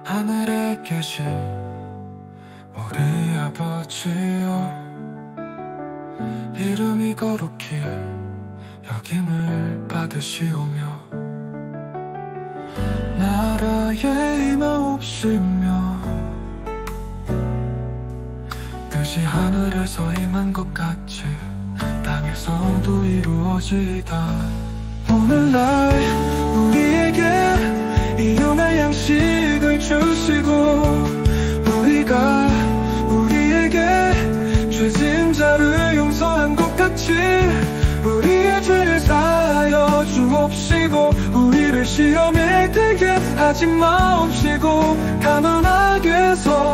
하늘에 계신 우리 아버지여, 이름이 거룩히 여김을 받으시오며, 나라의 임하옵시며, 뜻이 하늘에서 임한 것 같이 땅에서도 이루어지이다. 오늘날 우리에게 일용할 양식을 주시고, 우리에게 죄짐자를 용서한 것 같이 우리의 죄를 사하여 주옵시고, 우리를 시험에 들게 하지 마옵시고, 가난하게 해서